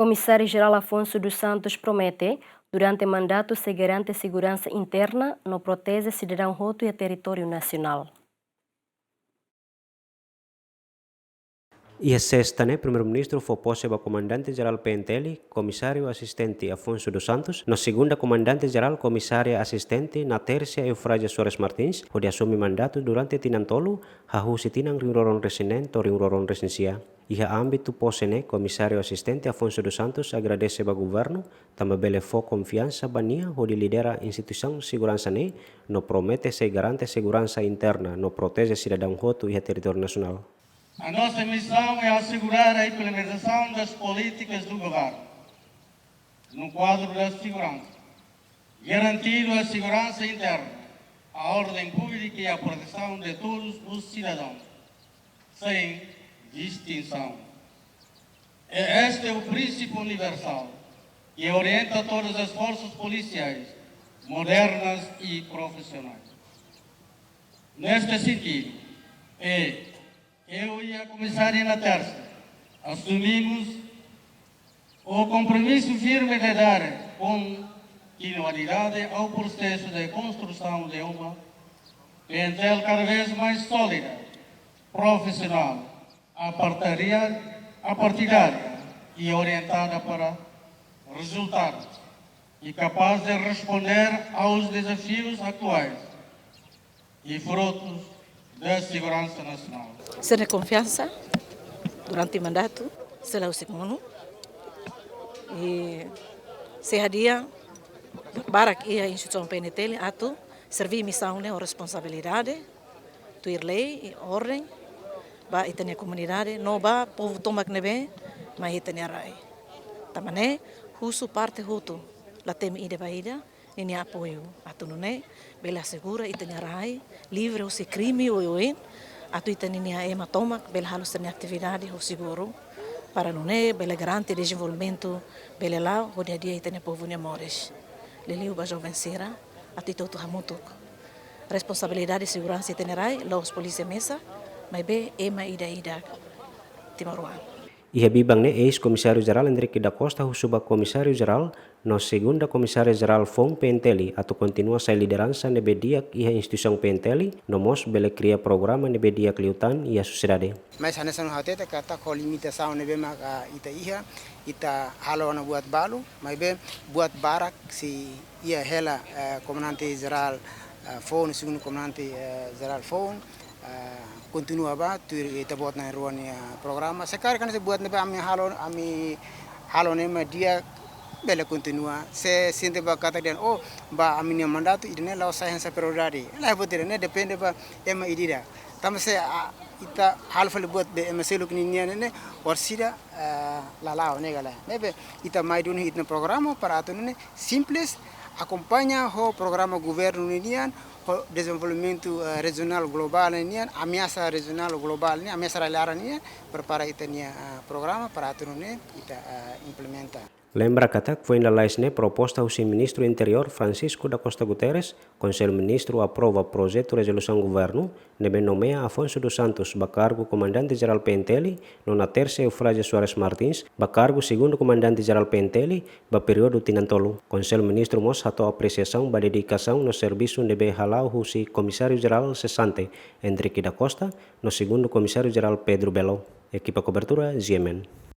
Comissário-Geral Afonso dos Santos promete, durante mandato, se garante segurança interna, no protege cidadão roto e território nacional. E a sexta, primeiro-ministro foi posto para comandante-geral PNTL, comissário assistente Afonso dos Santos, na segunda comandante-geral comissária assistente na terça Eufrásia Soares Martins, onde assume mandato durante tinantolo, hahusi tinang ringroron residente ou ringroron residencia. E a âmbito posene, comissário assistente Afonso dos Santos agradece ao governo, também belefou confiança bania, onde lidera instituição segurança no promete se garante segurança interna, no protege cidadão roto e território nacional. A nossa missão é assegurar a implementação das políticas do governo no quadro da segurança, garantindo a segurança interna, a ordem pública e a proteção de todos os cidadãos, sem distinção. Este é o princípio universal que orienta todas as forças policiais, modernas e profissionais. Neste sentido, eu e a comissária na terça assumimos o compromisso firme de dar continuidade ao processo de construção de uma PNTL cada vez mais sólida, profissional, apartidária e orientada para resultados e capaz de responder aos desafios atuais e frutos da segurança nacional. Se de confiança durante o mandato, será o segundo. E se a dia para que a instituição PNTL atu servir missão ou responsabilidade, tuir lei e ordem, ba itania comunidade, não ba povo toma que nebe, mas itania rai. Tamane husu parte hutu, la tem ide baida, ini apoio atu nune, bela segura itania rai, livre o se crime o yoin. Atu itania hematoma, bela halus tenia atividade o seguro para nune, bela garante desenvolvimento, bela lá, o dia a dia itania povo ne mores. Leliu ba jovem sera, atu ito hamutuk. Responsabilidade de segurança itinerai, lá os polícia mesa, mas be ema ida Timaruan. E a bibang ex-comissário-geral Henrique da Costa suba comissário-geral no segunda comissário-geral FON PNTL atau continua sa liderança nebe diak e a instituição PNTL no mos bele cria programa nebe diak liutan e a sociedade. Mas a nessa hateta kata ko limitação nebe maka ita halo na buat balu, mas be buat barak si ia hela comandante-geral FON segundo comandante-geral FON continua ba tu kita buat na ruan programa sekarang kan buat nebe ami halo nema dia bela continua se sente ba kata dia ba aminia mandato idene la usaha sa prioridade la botere ne depende ba ema idida tam se ita halfal buat de ema selu kininya ne orsida la ne gala nebe ita mai duni itna programa para atune simples acompanha o programa governo unian o desenvolvimento regional global nian ameaça regional global ni ameaça lara ni prepara itania programa para atune ita implementa. Lembra kata que foi na laisne proposta ao ministro interior Francisco da Costa Guterres, Conselho Ministro aprova projeto resolução governo, nebe nomeia Afonso dos Santos bacargo comandante-geral PNTL, nona terça Eufrásia Soares Martins, bacargo segundo comandante-geral PNTL, ba período tinantolo. Conselho Ministro mos hato apreciação ba dedicação no serviço nebe halau husi Comissário-Geral cessante Henrique da Costa, no segundo Comissário-Geral Pedro Belo. Equipa cobertura GMN.